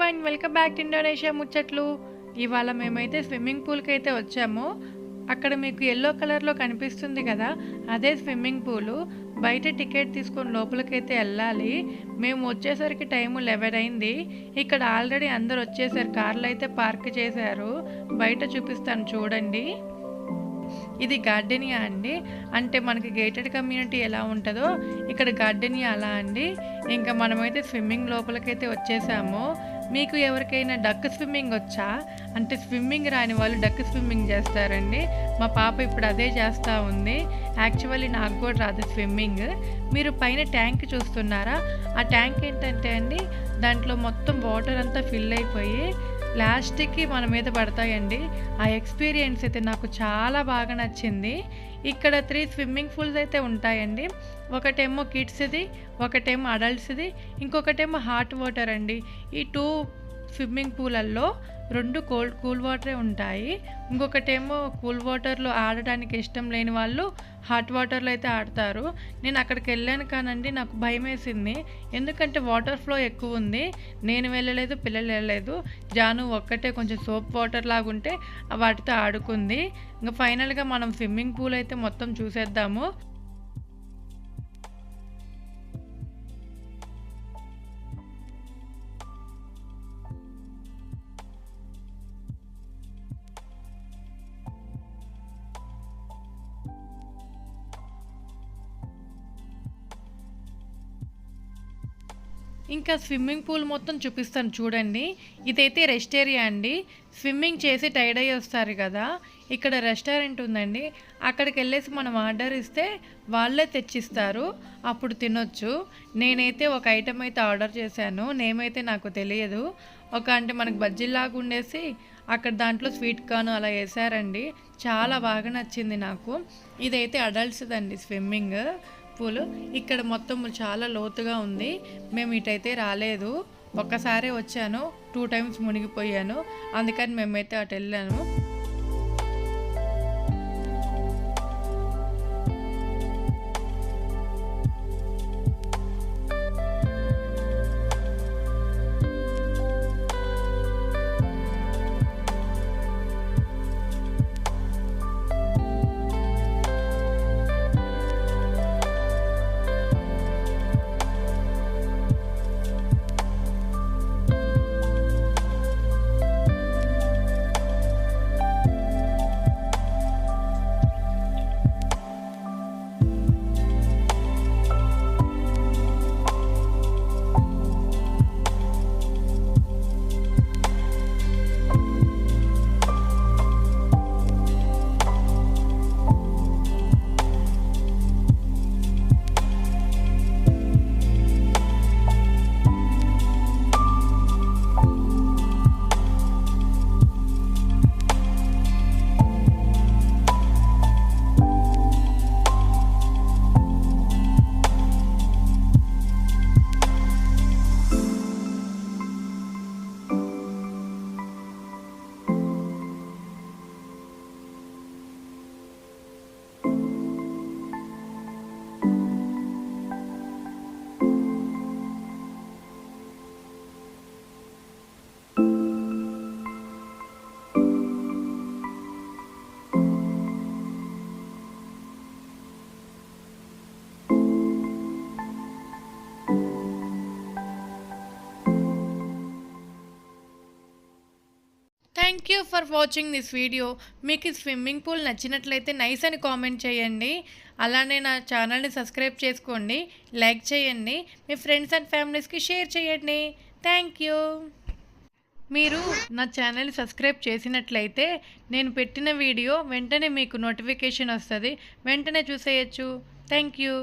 Everyone, welcome back to Indonesia ముచ్చట్లు. ఇవాళ మేమైతే స్విమ్మింగ్ పూల్కి అయితే వచ్చాము. అక్కడ మీకు ఎల్లో కలర్లో కనిపిస్తుంది కదా, అదే స్విమ్మింగ్ పూలు. బయట టికెట్ తీసుకొని లోపలికైతే వెళ్ళాలి. మేము వచ్చేసరికి టైము 11 అయింది. ఇక్కడ ఆల్రెడీ అందరు వచ్చేసారు, కార్లు అయితే పార్క్ చేశారు. బయట చూపిస్తాను చూడండి. ఇది గార్డెనియా అండి. అంటే మనకి గేటెడ్ కమ్యూనిటీ ఎలా ఉంటుందో ఇక్కడ గార్డెనియా అలా అండి. ఇంకా మనమైతే స్విమ్మింగ్ లోపలికైతే వచ్చేసాము. మీకు ఎవరికైనా డక్ స్విమ్మింగ్ వచ్చా? అంటే స్విమ్మింగ్ రాని వాళ్ళు డక్ స్విమ్మింగ్ చేస్తారండి. మా పాప ఇప్పుడు అదే చేస్తూ ఉంది. యాక్చువల్లీ నాకు కూడా రాదు స్విమ్మింగ్. మీరు పైన ట్యాంక్ చూస్తున్నారా? ఆ ట్యాంక్ ఏంటంటే అండి, దాంట్లో మొత్తం వాటర్ అంతా ఫిల్ అయిపోయి లాస్ట్కి మన మీద పడతాయండి. ఆ ఎక్స్పీరియన్స్ అయితే నాకు చాలా బాగా నచ్చింది. ఇక్కడ 3 స్విమ్మింగ్ పూల్స్ అయితే ఉంటాయండి. ఒకటేమో కిడ్స్ది, ఒకటేమో అడల్ట్స్ది, ఇంకొకటేమో హాట్ వాటర్ అండి. ఈ 2 స్విమ్మింగ్ పూలల్లో 2 కూల్ వాటరే ఉంటాయి. ఇంకొకటేమో కూల్ వాటర్లో ఆడడానికి ఇష్టం లేని వాళ్ళు హాట్ వాటర్లో అయితే ఆడతారు. నేను అక్కడికి వెళ్ళాను కానండి, నాకు భయం వేసింది. ఎందుకంటే వాటర్ ఫ్లో ఎక్కువ ఉంది. నేను వెళ్ళలేదు, పిల్లలు వెళ్ళలేదు. జాను ఒక్కటే కొంచెం సోప్ వాటర్ లాగుంటే వాటితో ఆడుకుంది. ఇంకా ఫైనల్గా మనం స్విమ్మింగ్ పూల్ అయితే మొత్తం చూసేద్దాము. ఇంకా స్విమ్మింగ్ పూల్ మొత్తం చూపిస్తాను చూడండి. ఇదైతే రెస్ట్ ఏరియా అండి. స్విమ్మింగ్ చేసి టైర్డ్ అయ్యి వస్తారు కదా, ఇక్కడ రెస్టారెంట్ ఉందండి. అక్కడికి వెళ్ళేసి మనం ఆర్డర్ ఇస్తే వాళ్ళే తెచ్చిస్తారు, అప్పుడు తినొచ్చు. నేనైతే ఒక ఐటెం అయితే ఆర్డర్ చేశాను, నేమైతే నాకు తెలియదు. అంటే మనకు బజ్జీలాగా ఉండేసి అక్కడ దాంట్లో స్వీట్ కార్న్ అలా వేసారండి. చాలా బాగా నచ్చింది నాకు. ఇదైతే అడల్ట్స్ది అండి స్విమ్మింగ్ పూలు. ఇక్కడ మొత్తం చాలా లోతుగా ఉంది. మేము ఇటైతే రాలేదు, ఒక్కసారే వచ్చాను. 2 టైమ్స్ మునిగిపోయాను, అందుకని మేమైతే అటు వెళ్ళాము. Thank you for watching this video. మీకు ఈ స్విమ్మింగ్ పూల్ నచ్చినట్లయితే నైస్ అని కామెంట్ చేయండి. అలానే నా ఛానల్ని సబ్స్క్రైబ్ చేసుకోండి, లైక్ చేయండి, మీ ఫ్రెండ్స్ అండ్ ఫ్యామిలీస్కి షేర్ చేయండి. Thank you. మీరు నా ఛానల్ని సబ్స్క్రైబ్ చేసినట్లయితే నేను పెట్టిన వీడియో వెంటనే మీకు నోటిఫికేషన్ వస్తుంది, వెంటనే చూసేయచ్చు. Thank you.